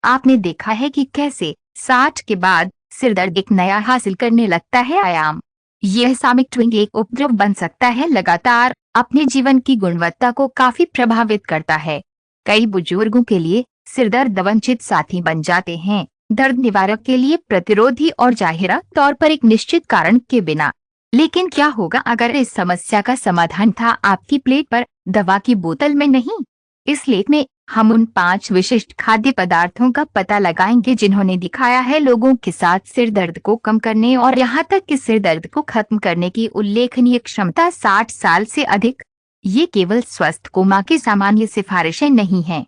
आपने देखा है कि कैसे 60 के बाद सिरदर्द एक नया हासिल करने लगता है आयाम। यह सामयिक ट्विंग एक उपद्रव बन सकता है, लगातार अपने जीवन की गुणवत्ता को काफी प्रभावित करता है। कई बुजुर्गों के लिए सिरदर्द वंचित साथी बन जाते हैं, दर्द निवारक के लिए प्रतिरोधी और जाहिरा तौर पर एक निश्चित कारण के बिना। लेकिन क्या होगा अगर इस समस्या का समाधान था आपकी प्लेट पर, दवा की बोतल में नहीं? इस लेख में हम उन 5 विशिष्ट खाद्य पदार्थों का पता लगाएंगे जिन्होंने दिखाया है लोगों के साथ सिर दर्द को कम करने और यहाँ तक कि सिर दर्द को खत्म करने की उल्लेखनीय क्षमता 60 साल से अधिक। ये केवल स्वस्थ कोमा की सामान्य सिफारिशें नहीं हैं।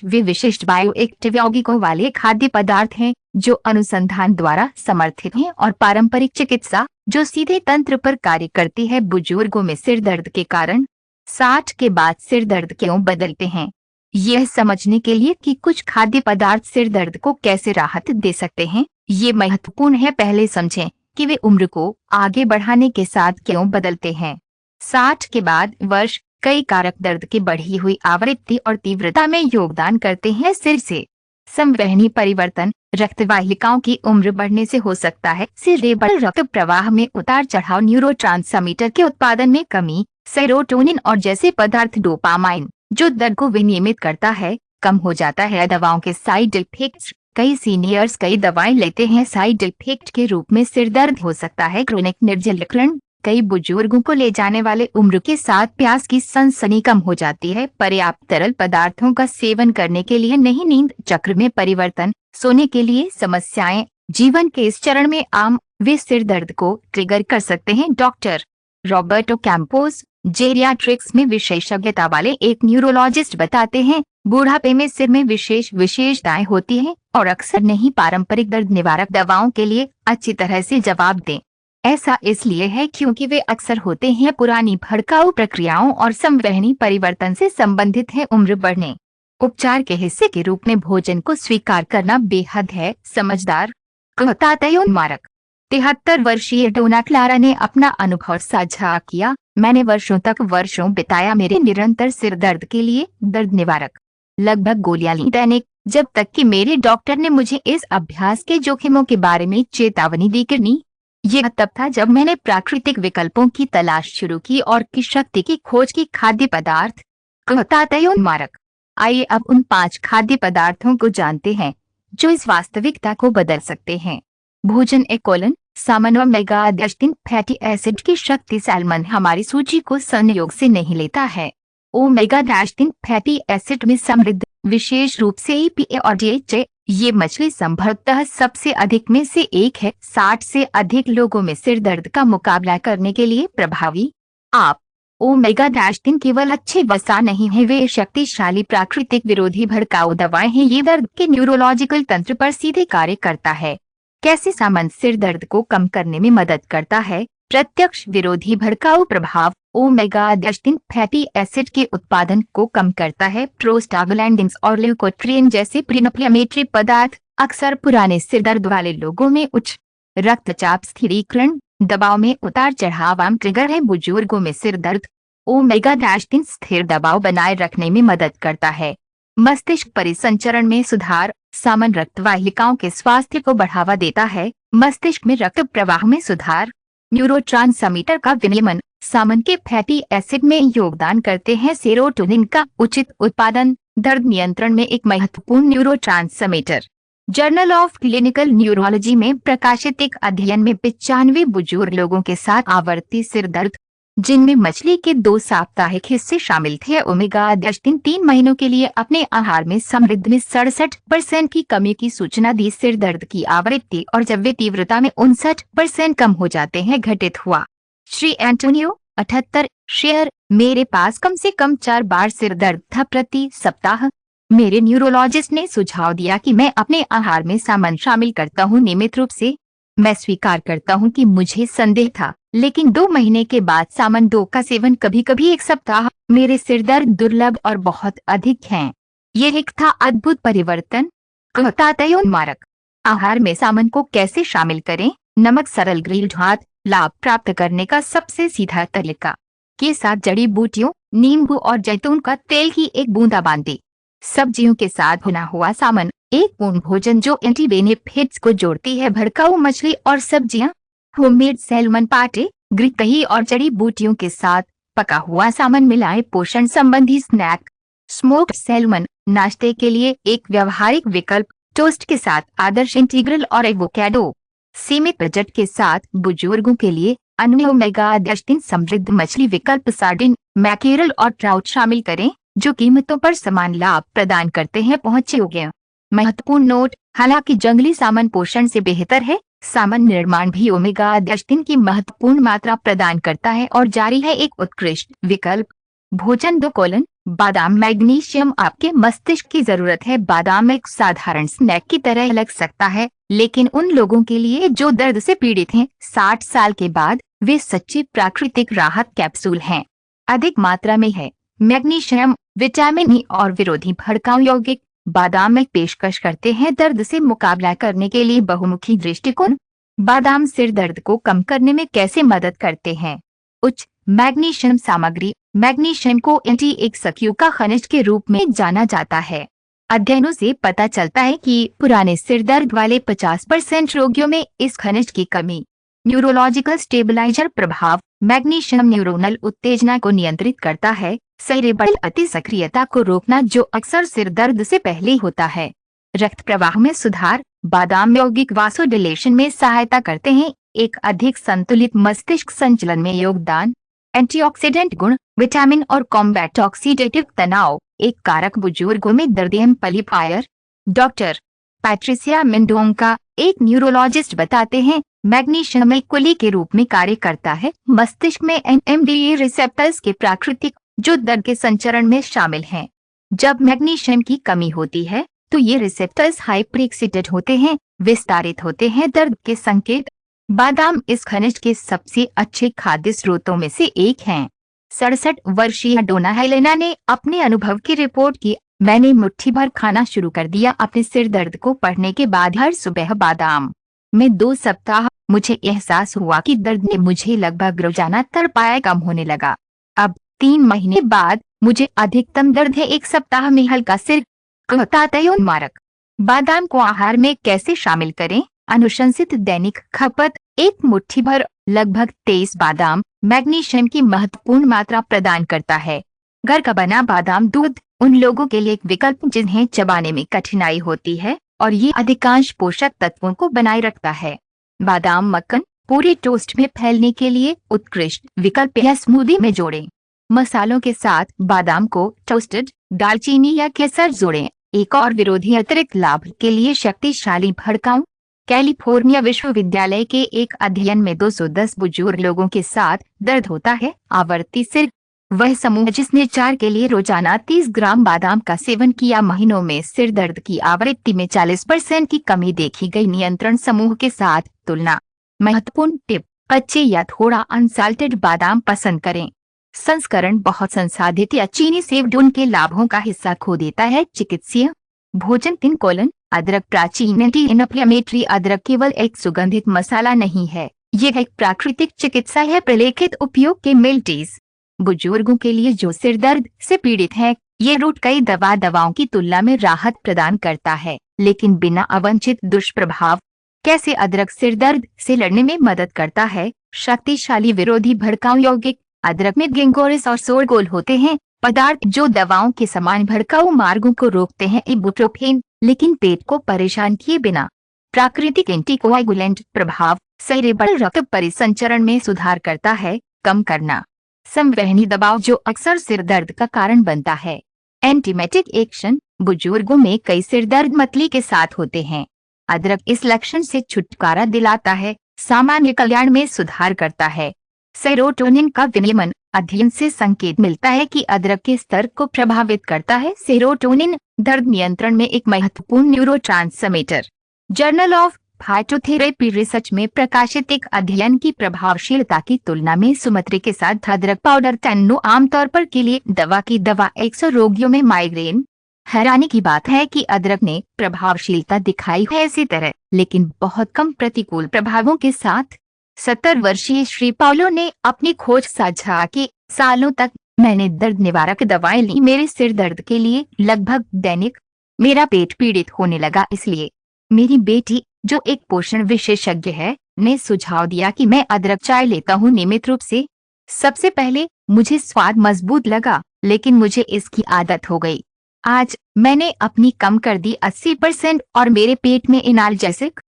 वे विशिष्ट बायो एक्टिव यौगिकों वाले खाद्य पदार्थ हैं जो अनुसंधान द्वारा समर्थित हैं और पारंपरिक चिकित्सा जो सीधे तंत्र पर कार्य करती है। बुजुर्गों में सिर दर्द के कारण 60 के बाद सिर दर्द क्यों बदलते हैं, यह समझने के लिए कि कुछ खाद्य पदार्थ सिर दर्द को कैसे राहत दे सकते हैं, ये महत्वपूर्ण है। पहले समझें कि वे उम्र को आगे बढ़ाने के साथ क्यों बदलते हैं। 60 के बाद वर्ष कई कारक दर्द की बढ़ी हुई आवृत्ति और तीव्रता में योगदान करते हैं। सिर से संवहनी परिवर्तन, रक्तवाहिकाओं की उम्र बढ़ने से हो सकता है। सेरेब्रल रक्त प्रवाह में उतार चढ़ाव, न्यूरोट्रांसमीटर के उत्पादन में कमी, सेरोटोनिन और जैसे पदार्थ, डोपामाइन जो दर्द को विनियमित करता है, कम हो जाता है। दवाओं के साइड इफेक्ट्स, कई सीनियर्स कई दवाएं लेते हैं। साइड इफेक्ट के रूप में सिर दर्द हो सकता है क्रोनिक निर्जलीकरण, कई बुजुर्गों को ले जाने वाले उम्र के साथ प्यास की सनसनी कम हो जाती है। पर्याप्त तरल पदार्थों का सेवन करने के लिए नहीं, नींद चक्र में परिवर्तन, सोने के लिए समस्याएं जीवन के इस चरण में आम, वे सिर दर्द को ट्रिगर कर सकते हैं। डॉक्टर रॉबर्टो कैम्पोस, जेरियाट्रिक्स में विशेषज्ञता वाले एक न्यूरोलॉजिस्ट, बताते हैं बुढ़ापे में सिर में विशेष विशेषताएं होती हैं और अक्सर नहीं पारंपरिक दर्द निवारक दवाओं के लिए अच्छी तरह से जवाब दें। ऐसा इसलिए है क्योंकि वे अक्सर होते हैं पुरानी भड़काऊ प्रक्रियाओं और संवहनी परिवर्तन से संबंधित है। उम्र बढ़ने उपचार के हिस्से के रूप में भोजन को स्वीकार करना बेहद है समझदार, कहता तयोन्मारक। 73 वर्षीय डोना क्लारा ने अपना अनुभव साझा किया। मैंने वर्षों बिताया मेरे निरंतर सिर दर्द के लिए दर्द निवारक लगभग गोलियां ली दैनिक, जब तक कि मेरे डॉक्टर ने मुझे इस अभ्यास के जोखिमों के बारे में चेतावनी दी करनी। यह तब था जब मैंने प्राकृतिक विकल्पों की तलाश शुरू की और की शक्ति की खोज की। खाद्य पदार्थ, कहता तयोन्मारक। आइए अब उन 5 खाद्य पदार्थों को जानते हैं जो इस वास्तविकता को बदल सकते हैं। भोजन कोलन सामान्य ओमेगा 3 फैटी एसिड की शक्ति। सैल्मन हमारी सूची को संयोग से नहीं लेता है। ओमेगा 3 फैटी एसिड में समृद्ध, विशेष रूप से EPA और DHA, ये मछली संभवतः सबसे अधिक में से एक है। 60 से अधिक लोगों में सिर दर्द का मुकाबला करने के लिए प्रभावी। आप ओमेगा 3 केवल अच्छे वसा नहीं है, वे शक्तिशाली प्राकृतिक विरोधी भड़काऊ दवाएं हैं। ये दर्द के न्यूरोलॉजिकल तंत्र पर सीधे कार्य करता है। कैसे सामान्य सिर दर्द को कम करने में मदद करता है। प्रत्यक्ष विरोधी भड़काऊ प्रभाव, ओमेगा 3 फैटी एसिड के उत्पादन को कम करता है। प्रोस्टाग्लैंडिन्स और ल्यूकोट्रिएन जैसे प्रीइन्फ्लेमेटरी पदार्थ अक्सर पुराने सिर दर्द वाले लोगों में उच्च रक्तचाप स्थिरीकरण, दबाव में उतार चढ़ाव आम ट्रिगर है। बुजुर्गों में सिर दर्द, ओमेगा 3 स्थिर दबाव बनाए रखने में मदद करता है। मस्तिष्क परिसंचरण में सुधार, सामान्य रक्तवाहिकाओं के स्वास्थ्य को बढ़ावा देता है। मस्तिष्क में रक्त प्रवाह में सुधार, न्यूरोट्रांसमीटर का विनियमन, सामान्य के फैटी एसिड में योगदान करते हैं। सेरोटोनिन का उचित उत्पादन, दर्द नियंत्रण में एक महत्वपूर्ण neurotransmitter. Journal of clinical neurology में प्रकाशित एक अध्ययन में 95 बुजुर्ग लोगों के साथ आवर्ती सिर दर्द, जिनमें मछली के 2 साप्ताहिक हिस्से शामिल थे, ओमेगा 3 महीनों के लिए अपने आहार में समृद्ध में 67% की कमी की सूचना दी। सिर दर्द की आवृत्ति और जब वे तीव्रता में 59% कम हो जाते हैं घटित हुआ। श्री एंटोनियो 78 शेयर, मेरे पास कम से कम 4 बार सिर दर्द था प्रति सप्ताह। मेरे न्यूरोलॉजिस्ट ने सुझाव दिया कि मैं अपने आहार में सामान शामिल करता हूँ नियमित रूप से। मैं स्वीकार करता हूँ कि मुझे संदेह था, लेकिन 2 महीने के बाद सामान 2 का सेवन, कभी कभी 1 सप्ताह, मेरे सिर दर्द दुर्लभ और बहुत अधिक हैं। यह एक था अद्भुत परिवर्तन, कहता तयोन्मारक। आहार में सामान को कैसे शामिल करें। नमक सरल ग्रिल्ड भात, लाभ प्राप्त करने का सबसे सीधा तरीका के साथ जड़ी बूटियों, नींबू और जैतून का तेल की एक बूंदाबांदी। सब्जियों के साथ भुना हुआ सामन, एक पूर्ण भोजन जो एंटी बेनिफिट्स को जोड़ती है। भड़काऊ मछली और सब्जियां, होममेड सैल्मन पाटे, ग्रीक दही और जड़ी बूटियों के साथ पका हुआ सामन मिलाएं। पोषण संबंधी स्नैक, स्मोक्ड सैल्मन, नाश्ते के लिए एक व्यवहारिक विकल्प, टोस्ट के साथ आदर्श इंटीग्रल और एवोकेडो। सीमित बजट के साथ बुजुर्गों के लिए अन्य ओमेगा 3 समृद्ध मछली विकल्प, सार्डिन, मैकेरल और ट्राउट शामिल करें, जो कीमतों पर समान लाभ प्रदान करते हैं। पहुंचे महत्वपूर्ण नोट, हालांकि जंगली सामन पोषण से बेहतर है, सामन निर्माण भी ओमेगा 3 की महत्वपूर्ण मात्रा प्रदान करता है और जारी है एक उत्कृष्ट विकल्प। भोजन 2 बादाम, मैग्नीशियम आपके मस्तिष्क की जरूरत है। बादाम एक साधारण स्नैक की तरह लग सकता है, लेकिन उन लोगों के लिए जो दर्द से पीड़ित हैं, 60 साल के बाद, वे सच्ची प्राकृतिक राहत कैप्सूल हैं। अधिक मात्रा में है मैग्नीशियम, विटामिन ई और विरोधी भड़काऊ यौगिक। बादाम एक पेशकश करते हैं दर्द से मुकाबला करने के लिए बहुमुखी दृष्टिकोण। बादाम सिर दर्द को कम करने में कैसे मदद करते हैं? उच्च मैग्नीशियम सामग्री, मैग्नीशियम को एंटी एक्सक्यू का खनिज के रूप में जाना जाता है। अध्ययनों से पता चलता है कि पुराने सिर दर्द वाले 50% रोगियों में इस खनिज की कमी। न्यूरोलॉजिकल स्टेबलाइजर प्रभाव, मैग्नीशियम न्यूरोनल उत्तेजना को नियंत्रित करता है, सेरेब्रल अति सक्रियता को रोकना जो अक्सर सिर दर्द से पहले होता है। रक्त प्रवाह में सुधार, बादाम यौगिक वासोडिलेशन में सहायता करते हैं, एक अधिक संतुलित मस्तिष्क संचलन में योगदान। एंटीऑक्सीडेंट गुण, विटामिन और कॉम्बैट ऑक्सीडेटिव तनाव, एक कारक बुजुर्गों में दर्द एम्पलीफायर। डॉक्टर पैट्रिसिया मेंडोंका, एक न्यूरोलॉजिस्ट, बताते हैं मैग्नीशियम एक कुली के रूप में कार्य करता है मस्तिष्क में एनएमडीए रिसेप्टर्स के प्राकृतिक, जो दर्द के संचरण में शामिल हैं। जब मैग्नीशियम की कमी होती है तो ये रिसेप्टर्स हाइपर एक्साइटेड होते हैं, विस्तारित होते हैं दर्द के संकेत। बादाम इस खनिज के सबसे अच्छे खाद्य स्रोतों में से एक हैं। 67 वर्षीय डोना हेलेना ने अपने अनुभव की रिपोर्ट की। मैंने मुट्ठी भर खाना शुरू कर दिया अपने सिर दर्द को पढ़ने के बाद हर सुबह बादाम। में 2 सप्ताह मुझे एहसास हुआ कि दर्द ने मुझे लगभग रोजाना तड़पाया कम होने लगा। अब 3 महीने बाद मुझे अधिकतम दर्द है 1 सप्ताह में हल्का सिर। मारक, बादाम को आहार में कैसे शामिल करें? अनुशंसित दैनिक खपत, एक मुट्ठी भर लगभग 23 बादाम मैग्नीशियम की महत्वपूर्ण मात्रा प्रदान करता है। घर का बना बादाम दूध उन लोगों के लिए एक विकल्प जिन्हें चबाने में कठिनाई होती है और ये अधिकांश पोषक तत्वों को बनाए रखता है। बादाम मक्खन पूरे टोस्ट में फैलने के लिए उत्कृष्ट विकल्प या स्मूदी में जोड़ें। मसालों के साथ बादाम को टोस्टेड, दालचीनी या केसर जोड़ें। एक और विरोधी अतिरिक्त लाभ के लिए शक्तिशाली भड़काऊ। कैलिफोर्निया विश्वविद्यालय के एक अध्ययन में 210 बुजुर्ग लोगों के साथ दर्द होता है आवर्ती सिर। वह समूह जिसने 4 के लिए रोजाना 30 ग्राम बादाम का सेवन किया, महीनों में सिर दर्द की आवृत्ति में 40% की कमी देखी गई। नियंत्रण समूह के साथ तुलना। महत्वपूर्ण टिप, कच्चे या थोड़ा अनसाल्टेड बादाम पसंद करें। संस्करण बहुत संसाधित या चीनी सेव्ड उनके लाभों का हिस्सा खो देता है। चिकित्सीय भोजन 3 अदरक प्राचीन एंटी इन्फ्लेमेटरी। अदरक केवल एक सुगंधित मसाला नहीं है, यह एक प्राकृतिक चिकित्सा है। प्रलेखित उपयोग के मिल्टीज, बुजुर्गों के लिए जो सिर दर्द से पीड़ित है, ये रूट कई दवाओं की तुलना में राहत प्रदान करता है, लेकिन बिना अवांछित दुष्प्रभाव। कैसे अदरक सिर दर्द से लड़ने में मदद करता है? शक्तिशाली विरोधी भड़काऊ यौगिक। अदरक में गिंगोरेस और सोरगोल होते हैं, पदार्थ जो दवाओं के समान भड़काऊ मार्गों को रोकते हैं। इबुप्रोफेन, लेकिन पेट को परेशान किए बिना। प्राकृतिक एंटीकोआगुलेंट प्रभाव, सेरेब्रल रक्त परिसंचरण में सुधार करता है, कम करना संवहनी दबाव जो अक्सर सिर दर्द का कारण बनता है। एंटीमेटिक एक्शन, बुजुर्गों में कई सिर दर्द मतली के साथ होते हैं। अदरक इस लक्षण से छुटकारा दिलाता है, सामान्य कल्याण में सुधार करता है। सेरोटोनिन का विनियमन, अध्ययन से संकेत मिलता है कि अदरक के स्तर को प्रभावित करता है। सेरोटोनिन दर्द नियंत्रण में एक महत्वपूर्ण neurotransmitter. Journal of phytotherapy research में प्रकाशित एक अध्ययन की प्रभावशीलता की तुलना में सुमत्री के साथ अदरक पाउडर 10 आमतौर पर के लिए दवा 100 रोगियों में माइग्रेन। हैरानी की बात है कि अदरक ने प्रभावशीलता दिखाई है इसी तरह, लेकिन बहुत कम प्रतिकूल प्रभावों के साथ। 70 वर्षीय श्री पाउलो ने अपनी खोज साझा की। सालों तक मैंने दर्द निवारक दवाएं ली मेरे सिर दर्द के लिए लगभग दैनिक। मेरा पेट पीड़ित होने लगा, इसलिए मेरी बेटी, जो एक पोषण विशेषज्ञ है, ने सुझाव दिया कि मैं अदरक चाय लेता हूँ नियमित रूप से। सबसे पहले मुझे स्वाद मजबूत लगा, लेकिन मुझे इसकी आदत हो गई। आज मैंने अपनी कम कर दी 80% और मेरे पेट में एनाल्जेसिक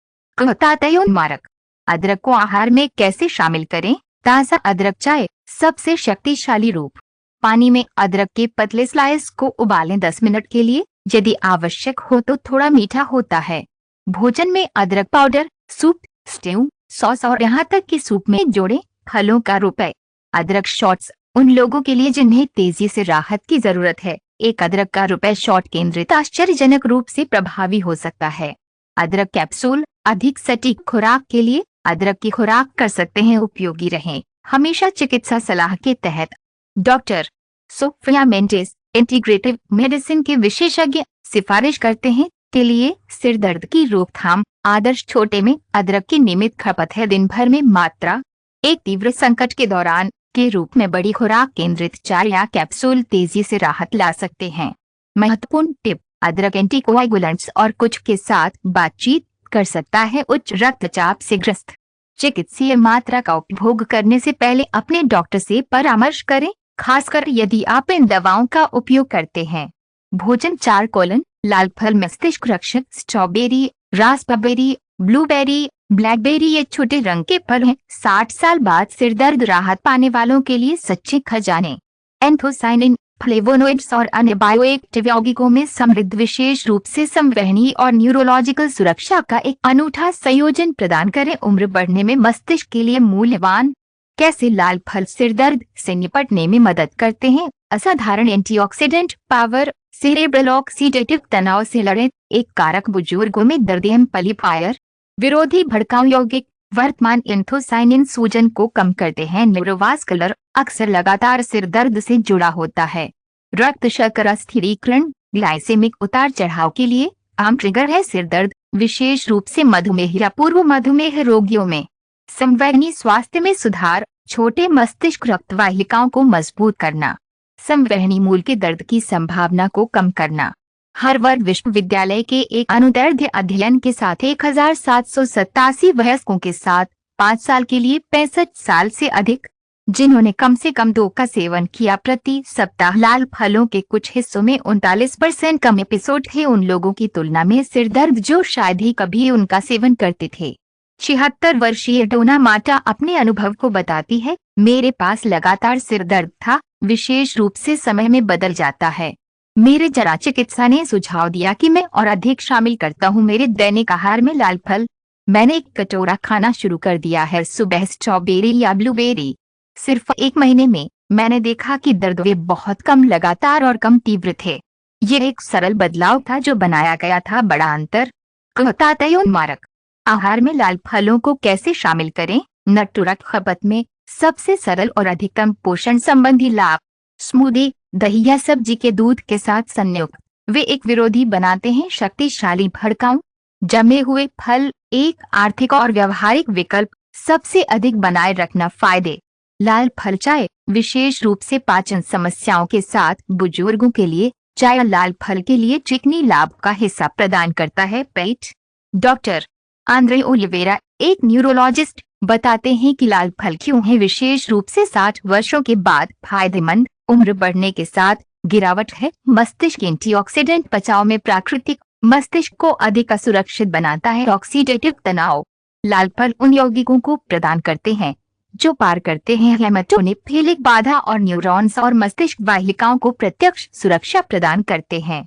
मारक। अदरक को आहार में कैसे शामिल करें? ताज़ा अदरक चाय सबसे शक्तिशाली रूप। पानी में अदरक के पतले स्लाइस को उबालें 10 मिनट के लिए। यदि आवश्यक हो तो थोड़ा मीठा होता है। भोजन में अदरक पाउडर, सूप, स्ट्यू, सॉस और यहाँ तक कि सूप में जोड़ें। फलों का रुपए। अदरक शॉट्स उन लोगों के लिए जिन्हें तेजी से राहत की जरूरत है। एक अदरक का रुपए शॉट केंद्रित आश्चर्यजनक रूप से प्रभावी हो सकता है। अदरक कैप्सूल अधिक सटीक खुराक के लिए अदरक की खुराक कर सकते हैं उपयोगी रहें, हमेशा चिकित्सा सलाह के तहत। Doctor Sofia Mendis integrative medicine के विशेषज्ञ सिफारिश करते हैं के लिए सिर दर्द की रोकथाम। आदर्श छोटे में अदरक की नियमित खपत है। दिन भर में मात्रा। एक तीव्र संकट के दौरान के रूप में बड़ी खुराक केंद्रित चाय या कैप्सूल तेजी से राहत ला सकते हैं। महत्वपूर्ण टिप: अदरक एंटीकोआगुलेंट्स और कुछ के साथ बातचीत कर सकता है। उच्च रक्तचाप से ग्रस्त चिकित्सीय मात्रा का उपभोग करने से पहले अपने डॉक्टर से परामर्श करें, खासकर यदि आप इन दवाओं का उपयोग करते हैं। भोजन 4 लाल फल मस्तिष्क रक्षक स्ट्रॉबेरी, रास्पबेरी, ब्लूबेरी, ब्लैकबेरी ये छोटे रंग के फल हैं। 60 साल बाद सिर दर्द राहत पाने वालों के लिए सच्चे खजाने। एंथोसाइनिन, फ्लेवोनोइड्स और अन्य बायोएक्टिव यौगिकों में समृद्ध विशेष रूप से संवहनी और न्यूरोलॉजिकल सुरक्षा का एक अनूठा संयोजन प्रदान करें। उम्र बढ़ने में मस्तिष्क के लिए मूल्यवान। कैसे लाल फल सिर दर्द से निपटने में मदद करते हैं? असाधारण एंटीऑक्सीडेंट पावर, सेरेब्रल ऑक्सीडेटिव तनाव से लड़े एक कारक, बुजुर्गों में दर्द एम्पलीफायर, विरोधी भड़काऊ यौगिक। वर्तमान एंथोसाइनिन सूजन को कम करते हैं। न्यूरोवास्कुलर अक्सर लगातार सिर दर्द से जुड़ा होता है। रक्त शर्करा स्थिरीकरण, ग्लाइसेमिक उतार चढ़ाव के लिए आम ट्रिगर है सिर दर्द, विशेष रूप से मधुमेह या पूर्व मधुमेह रोगियों में। संवहनी स्वास्थ्य में सुधार, छोटे मस्तिष्क रक्तवाहिकाओं को मजबूत करना, संवहनी मूल के दर्द की संभावना को कम करना। हार्वर्ड विश्वविद्यालय के एक अनुदैर्ध्य अध्ययन के साथ 1787 वयस्कों के साथ 5 साल के लिए 65 साल से अधिक जिन्होंने कम से कम 2 का सेवन किया प्रति सप्ताह। लाल फलों के कुछ हिस्सों में 39% कम एपिसोड थे उन लोगों की तुलना में सिर दर्द जो शायद ही कभी उनका सेवन करते थे। 76 वर्षीय डोना माटा अपने अनुभव को बताती है, मेरे पास लगातार सिर दर्द था, विशेष रूप से समय में बदल जाता है। मेरे जरा चिकित्सा ने सुझाव दिया कि मैं और अधिक शामिल करता हूँ मेरे दैनिक आहार में लाल फल। मैंने 1 कटोरा खाना शुरू कर दिया है सुबह, स्ट्रॉबेरी या ब्लूबेरी। सिर्फ 1 महीने में मैंने देखा कि दर्द वे बहुत कम, लगातार और कम तीव्र थे। ये एक सरल बदलाव था जो बनाया गया था बड़ा अंतर। मारक। आहार में लाल फलों को कैसे शामिल करें? नटुरक खपत में सबसे सरल और अधिकतम पोषण संबंधी लाभ। स्मूदी, दही या सब्जी के दूध के साथ संयुक्त, वे एक विरोधी बनाते हैं शक्तिशाली भड़काऊ। जमे हुए फल एक आर्थिक और व्यवहारिक विकल्प, सबसे अधिक बनाए रखना फायदे। लाल फल चाय, विशेष रूप से पाचन समस्याओं के साथ बुजुर्गों के लिए चाय लाल फल के लिए चिकनी लाभ का हिस्सा प्रदान करता है। पेट। डॉक्टर आंद्रे ओलिवेरा, एक न्यूरोलॉजिस्ट, बताते हैं कि लाल फल क्यों है विशेष रूप से 60 वर्षों के बाद फायदेमंद। उम्र बढ़ने के साथ गिरावट है। मस्तिष्क एंटीऑक्सीडेंट बचाव में प्राकृतिक, मस्तिष्क को अधिक सुरक्षित बनाता है। ऑक्सीडेटिव तनाव, लाल फल उन यौगिकों को प्रदान करते हैं जो पार करते हैं हेमाटोनिफिलिक बाधा और न्यूरॉन्स और मस्तिष्क वाहिकाओं को प्रत्यक्ष सुरक्षा प्रदान करते हैं।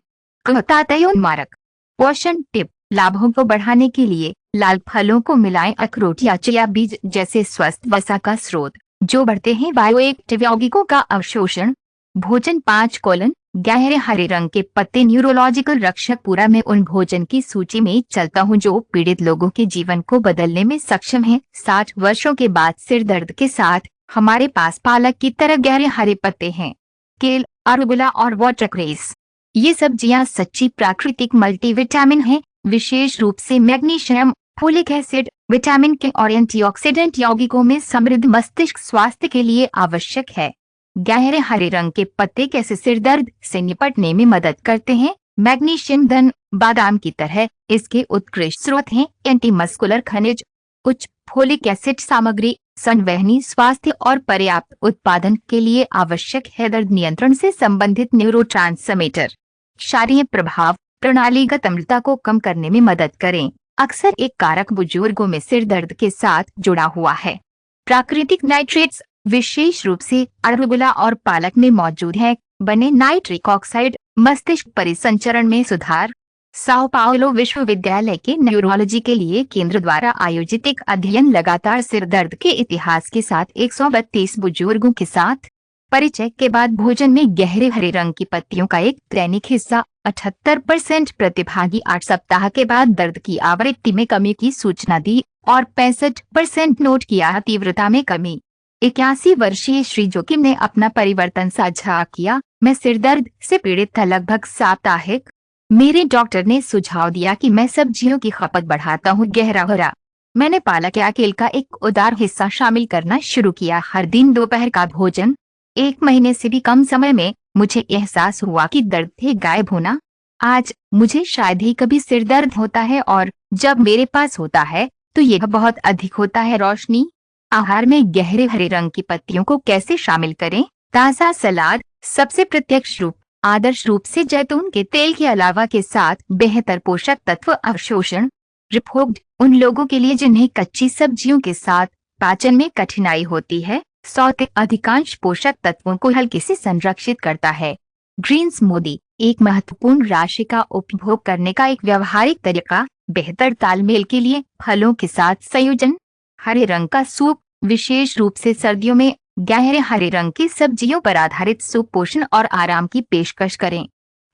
मारक। पोषण टिप: लाभों को बढ़ाने के लिए लाल फलों को मिलाएं अखरोट या चिया बीज जैसे स्वस्थ वसा का स्रोत जो बढ़ते हैं बायोएक्टिव यौगिकों का अवशोषण। भोजन 5 गहरे हरे रंग के पत्ते, न्यूरोलॉजिकल रक्षक। पूरा मैं उन भोजन की सूची में चलता हूँ जो पीड़ित लोगों के जीवन को बदलने में सक्षम है। 60 वर्षों के बाद सिर दर्द के साथ हमारे पास पालक की तरह गहरे हरे पत्ते हैं। केल, अरुबुला और वाटरक्रेस, ये सब्जियां सच्ची प्राकृतिक मल्टीविटामिन हैं, विशेष रूप से मैग्नीशियम, फोलिक एसिड, विटामिन के और एंटीऑक्सीडेंट यौगिकों में समृद्ध। मस्तिष्क स्वास्थ्य के लिए आवश्यक है। गहरे हरे रंग के पत्ते कैसे सिर दर्द से निपटने में मदद करते हैं? मैग्नीशियम धन बादाम की तरह इसके उत्कृष्ट स्रोत हैं। एंटी मस्कुलर खनिज, उच्च फोलिक एसिड सामग्री संवहनी स्वास्थ्य और पर्याप्त उत्पादन के लिए आवश्यक है। दर्द नियंत्रण से संबंधित न्यूरोट्रांसमीटर क्षारीय प्रभाव प्रणालीगत अम्लता को कम करने में मदद करें। अक्सर एक कारक बुजुर्गों में सिर दर्द के साथ जुड़ा हुआ है। प्राकृतिक नाइट्रेट्स विशेष रूप से अरबुला और पालक में मौजूद है। बने नाइट्रिक ऑक्साइड मस्तिष्क परिसंचरण में सुधार। साओ पाओलो विश्वविद्यालय के न्यूरोलॉजी के लिए केंद्र द्वारा आयोजित एक अध्ययन लगातार सिर दर्द के इतिहास के साथ 132 बुजुर्गों के साथ परिचय के बाद भोजन में गहरे हरे रंग की पत्तियों का एक दैनिक हिस्सा 78% प्रतिभागी 8 सप्ताह के बाद दर्द की आवृत्ति में कमी की सूचना दी और 65% नोट किया तीव्रता में कमी। 81 वर्षीय श्री जोकिम ने अपना परिवर्तन साझा किया। मैं सिर दर्द से पीड़ित था लगभग साप्ताहिक। मेरे डॉक्टर ने सुझाव दिया कि मैं सब्जियों की खपत बढ़ाता हूँ। गहरा हरा मैंने पालक या केल का एक उदार हिस्सा शामिल करना शुरू किया। हर दिन दोपहर का भोजन। 1 महीने से भी कम समय में मुझे एहसास हुआ कि दर्द थे गायब होना। आज मुझे शायद ही कभी सिर दर्द होता है और जब मेरे पास होता है तो यह बहुत अधिक होता है। रोशनी आहार में गहरे हरे रंग की पत्तियों को कैसे शामिल करें? ताज़ा सलाद सबसे प्रत्यक्ष रूप आदर्श रूप से जैतून के तेल के अलावा के साथ बेहतर पोषक तत्व अवशोषण। रिपोर्ट उन लोगों के लिए जिन्हें कच्ची सब्जियों के साथ पाचन में कठिनाई होती है। सौते अधिकांश पोषक तत्वों को हल्के से संरक्षित करता है। ग्रीन स्मूदी एक महत्वपूर्ण राशि का उपभोग करने का एक व्यावहारिक तरीका। बेहतर तालमेल के लिए फलों के साथ संयोजन। हरे रंग का सूप विशेष रूप से सर्दियों में गहरे हरे रंग की सब्जियों पर आधारित सूप पोषण और आराम की पेशकश करें।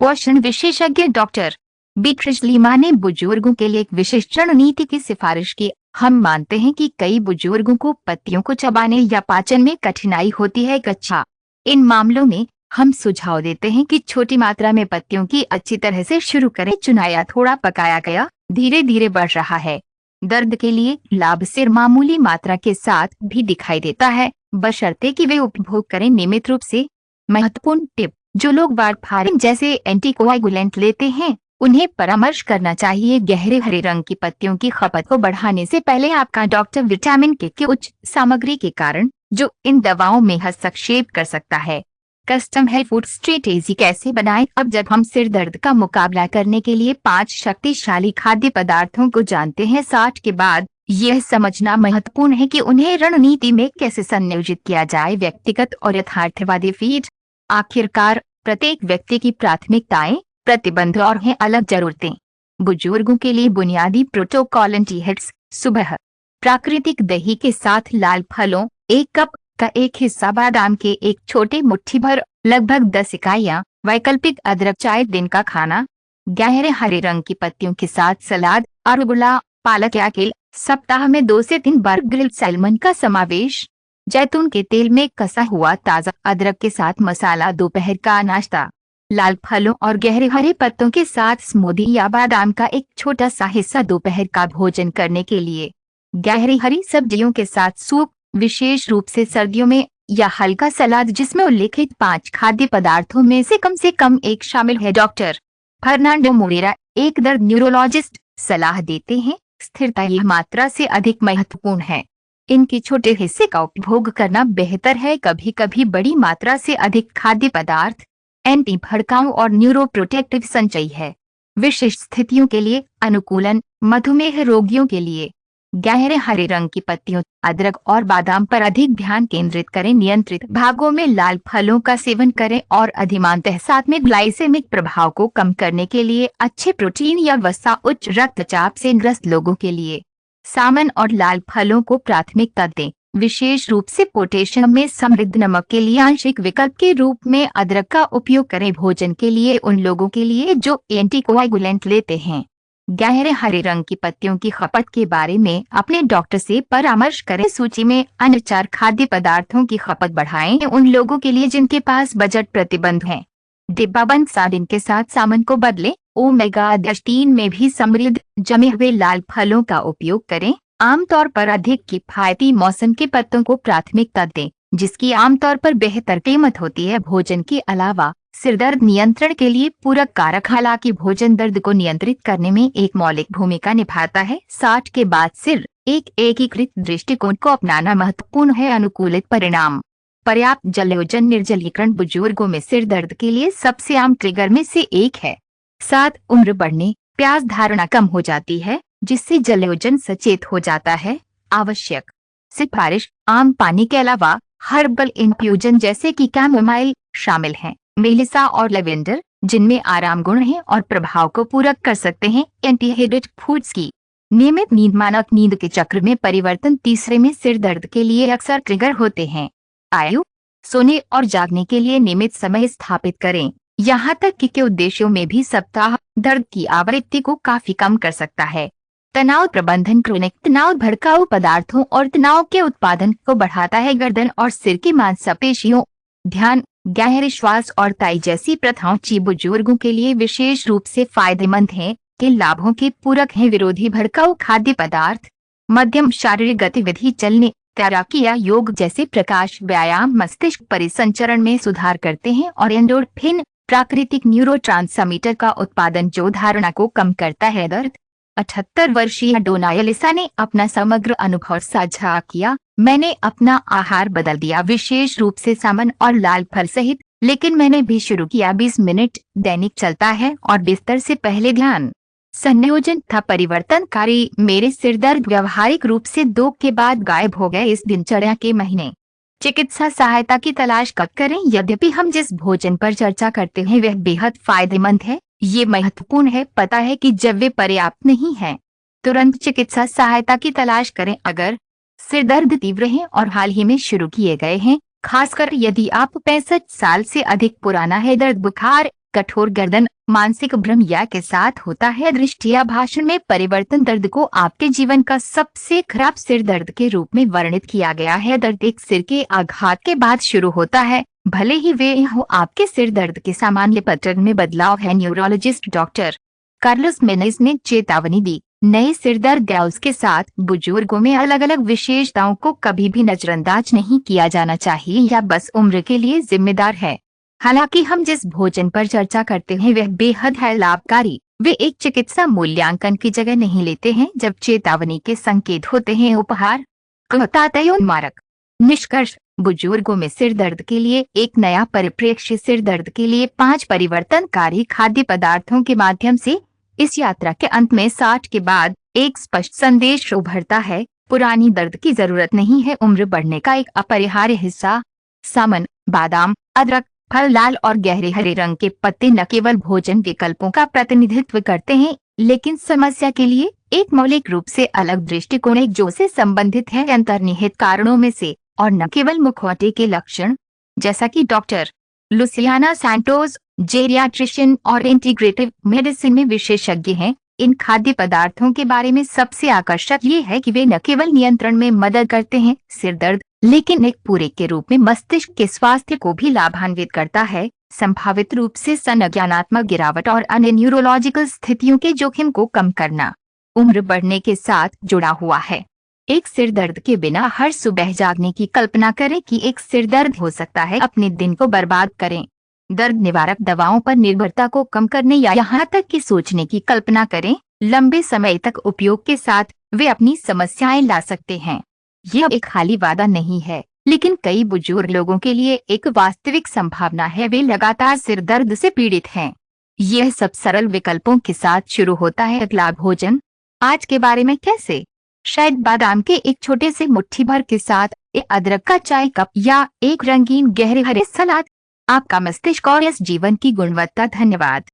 पोषण विशेषज्ञ डॉक्टर बीट्रिश लीमा ने बुजुर्गों के लिए एक विशिष्ट रणनीति की सिफारिश की। हम मानते हैं कि कई बुजुर्गों को पत्तियों को चबाने या पाचन में कठिनाई होती है। कच्चा इन मामलों में हम सुझाव देते हैं कि छोटी मात्रा में पत्तियों की अच्छी तरह से शुरू करें। चुनाया थोड़ा पकाया गया धीरे धीरे बढ़ रहा है। दर्द के लिए लाभ सिर मामूली मात्रा के साथ भी दिखाई देता है बशर्ते कि वे उपभोग करें नियमित रूप से। महत्वपूर्ण टिप जो लोग वारफारिन जैसे एंटीकोआगुलेंट लेते हैं उन्हें परामर्श करना चाहिए। गहरे हरे रंग की पत्तियों की खपत को बढ़ाने से पहले आपका डॉक्टर विटामिन के की उच्च सामग्री के कारण जो इन दवाओं में हस्तक्षेप कर सकता है। कस्टम हेल्थ फूड स्ट्रेटेजी कैसे बनाएं? अब जब हम सिर दर्द का मुकाबला करने के लिए 5 शक्तिशाली खाद्य पदार्थों को जानते हैं 60 के बाद यह समझना महत्वपूर्ण है कि उन्हें रणनीति में कैसे संयोजित किया जाए। व्यक्तिगत और यथार्थवादी फीड। आखिरकार प्रत्येक व्यक्ति की प्राथमिकताएं प्रतिबंध और हैं अलग जरूरतें। बुजुर्गों के लिए बुनियादी प्रोटोकॉल एंटीहिट्स। सुबह प्राकृतिक दही के साथ लाल फलों 1 कप का एक हिस्सा बादाम के एक छोटे मुट्ठी भर लगभग 10 इकाइयाँ। वैकल्पिक अदरक चाय दिन का खाना। गहरे हरे रंग की पत्तियों के साथ सलाद अरबुला पालक या केल। सप्ताह में 2 से 3 बार ग्रिल्ड सैल्मन का समावेश। जैतून के तेल में कसा हुआ ताज़ा अदरक के साथ मसाला दोपहर का नाश्ता। लाल फलों और गहरे हरे पत्तों के साथ स्मूदी या बादाम का एक छोटा सा हिस्सा दोपहर का भोजन करने के लिए। गहरी हरी सब्जियों के साथ सूप विशेष रूप से सर्दियों में या हल्का सलाद जिसमें उल्लिखित 5 खाद्य पदार्थों में से कम एक शामिल है। डॉक्टर फर्नांडो मोरेरा एक दर्द न्यूरोलॉजिस्ट सलाह देते हैं स्थिरता यह मात्रा से अधिक महत्वपूर्ण है। इनके छोटे हिस्से का उपभोग करना बेहतर है। कभी कभी बड़ी मात्रा से अधिक खाद्य पदार्थ एंटी भड़काऊ और न्यूरोप्रोटेक्टिव संचयी है। विशिष्ट स्थितियों के लिए अनुकूलन। मधुमेह रोगियों के लिए गहरे हरे रंग की पत्तियों अदरक और बादाम पर अधिक ध्यान केंद्रित करें। नियंत्रित भागों में लाल फलों का सेवन करें और अधिमानतः साथ में ग्लाइसेमिक प्रभाव को कम करने के लिए अच्छे प्रोटीन या वसा। उच्च रक्तचाप से ग्रस्त लोगों के लिए सामन और लाल फलों को प्राथमिकता दें विशेष रूप से पोटेशियम में समृद्ध नमक के लिए आंशिक विकल्प के रूप में अदरक का उपयोग करें। भोजन के लिए उन लोगों के लिए जो एंटीकोआगुलेंट लेते हैं गहरे हरे रंग की पत्तियों की खपत के बारे में अपने डॉक्टर से परामर्श करें। सूची में अन्य 4 खाद्य पदार्थों की खपत बढ़ाएं उन लोगों के लिए जिनके पास बजट प्रतिबंध है। डिब्बाबंद सार्डिन के साथ सामन को बदलें। ओमेगा 3 में भी समृद्ध जमे हुए लाल फलों का उपयोग करें। आमतौर पर अधिक किफायती मौसम के पत्तों को प्राथमिकता दें। जिसकी आमतौर पर बेहतर कीमत होती है। भोजन के अलावा सिर दर्द नियंत्रण के लिए पूरक कारक। हालांकि भोजन दर्द को नियंत्रित करने में एक मौलिक भूमिका निभाता है। 60 के बाद सिर एक एकीकृत दृष्टिकोण को अपनाना महत्वपूर्ण है। अनुकूलित परिणाम। पर्याप्त जलयोजन निर्जलीकरण बुजुर्गों में सिर दर्द के लिए सबसे आम ट्रिगर में से एक है। साथ उम्र बढ़ने प्यास धारणा कम हो जाती है, जिससे जलयोजन सचेत हो जाता है। आवश्यक सिफारिश। आम पानी के अलावा हर्बल इन्फ्यूजन जैसे कि कैमोमाइल शामिल हैं। मेलिसा और लेवेंडर, जिनमें आराम गुण हैं और प्रभाव को पूरक कर सकते हैं। एंटीहेडेट फूड्स की नियमित नींद। मानक नींद के चक्र में परिवर्तन तीसरे में सिर दर्द के लिए अक्सर ट्रिगर होते हैं। आयु। सोने और जागने के लिए नियमित समय स्थापित करें। यहाँ तक कि उद्देश्यों में भी सप्ताह दर्द की आवृत्ति को काफी कम कर सकता है। तनाव प्रबंधन। क्रोनिक तनाव भड़काऊ पदार्थों और तनाव के उत्पादन को बढ़ाता है। गर्दन और सिर की मांसपेशियों। ध्यान, गहरे श्वास और ताई जैसी प्रथाओं बुजुर्गों के लिए विशेष रूप से फायदेमंद हैं। के लाभों के पूरक हैं। विरोधी भड़काऊ खाद्य पदार्थ। मध्यम शारीरिक गतिविधि। चलने, तैराकी या योग जैसे प्रकाश व्यायाम मस्तिष्क परिसंचरण में सुधार करते हैं और एंडोर्फिन प्राकृतिक न्यूरोट्रांसमीटर का उत्पादन जो धारणा को कम करता है। दर्द। 78 वर्षीय डोना एलिसा ने अपना समग्र अनुभव साझा किया। मैंने अपना आहार बदल दिया, विशेष रूप से सामन और लाल फल सहित, लेकिन मैंने भी शुरू किया। 20 मिनट दैनिक चलता है और बिस्तर से पहले ध्यान संयोजन था परिवर्तनकारी। मेरे सिर दर्द व्यावहारिक रूप से 2 के बाद गायब हो गए। इस दिनचर्या के महीने। चिकित्सा सहायता की तलाश कब करें। यद्यपि हम जिस भोजन पर चर्चा करते हैं वह बेहद फायदेमंद है, ये महत्वपूर्ण है पता है कि जब वे पर्याप्त नहीं है, तुरंत चिकित्सा सहायता की तलाश करें। अगर सिर दर्द तीव्र है और हाल ही में शुरू किए गए हैं, खासकर यदि आप 65 साल से अधिक पुराना है, दर्द बुखार, कठोर गर्दन, मानसिक भ्रम या के साथ होता है। दृष्टि या भाषण में परिवर्तन। दर्द को आपके जीवन का सबसे खराब सिर दर्द के रूप में वर्णित किया गया है। दर्द एक सिर के आघात के बाद शुरू होता है, भले ही वे हो आपके सिर दर्द के सामान्य पैटर्न में बदलाव है। न्यूरोलॉजिस्ट डॉक्टर कार्लोस मेनेज ने चेतावनी दी। नए सिर दर्द ग्याउस के साथ बुजुर्गों में अलग अलग विशेषताओं को कभी भी नजरअंदाज नहीं किया जाना चाहिए या बस उम्र के लिए जिम्मेदार है। हालांकि हम जिस भोजन पर चर्चा करते हैं वह बेहद है लाभकारी। वे एक चिकित्सा मूल्यांकन की जगह नहीं लेते हैं जब चेतावनी के संकेत होते हैं। उपहार मारक। निष्कर्ष। बुजुर्गों में सिर दर्द के लिए एक नया परिप्रेक्ष्य। सिर दर्द के लिए 5 परिवर्तनकारी खाद्य पदार्थों के माध्यम से इस यात्रा के अंत में 60 के बाद एक स्पष्ट संदेश उभरता है। पुरानी दर्द की जरूरत नहीं है, उम्र बढ़ने का एक अपरिहार्य हिस्सा। सामन, बादाम, अदरक, फल, लाल और गहरे हरे रंग के पत्ते न केवल भोजन विकल्पों का प्रतिनिधित्व करते हैं, लेकिन समस्या के लिए एक मौलिक रूप से अलग दृष्टिकोण जो से संबंधित है अंतर्निहित कारणों में से, और न केवल मुखौटे के लक्षण। जैसा कि डॉक्टर लुसियाना सैंटोस, जेरियाट्रिशियन और इंटीग्रेटिव मेडिसिन में विशेषज्ञ हैं, इन खाद्य पदार्थों के बारे में सबसे आकर्षक ये है कि वे न केवल नियंत्रण में मदद करते हैं सिर दर्द, लेकिन एक पूरे के रूप में मस्तिष्क के स्वास्थ्य को भी लाभान्वित करता है। संभावित रूप से संज्ञानात्मक गिरावट और अन्य न्यूरोलॉजिकल स्थितियों के जोखिम को कम करना उम्र बढ़ने के साथ जुड़ा हुआ है। एक सिर दर्द के बिना हर सुबह जागने की कल्पना करें कि एक सिर दर्द हो सकता है अपने दिन को बर्बाद करें। दर्द निवारक दवाओं पर निर्भरता को कम करने या यहाँ तक कि सोचने की कल्पना करें, लंबे समय तक उपयोग के साथ वे अपनी समस्याएं ला सकते हैं। यह एक खाली वादा नहीं है, लेकिन कई बुजुर्ग लोगों के लिए एक वास्तविक संभावना है। वे लगातार सिर दर्द से पीड़ित हैं। यह सब सरल विकल्पों के साथ शुरू होता है। अगला भोजन आज के बारे में कैसे? शायद बादाम के एक छोटे से मुट्ठी भर के साथ एक अदरक का चाय कप या एक रंगीन गहरे हरे सलाद। आपका मस्तिष्क और इस जीवन की गुणवत्ता। धन्यवाद।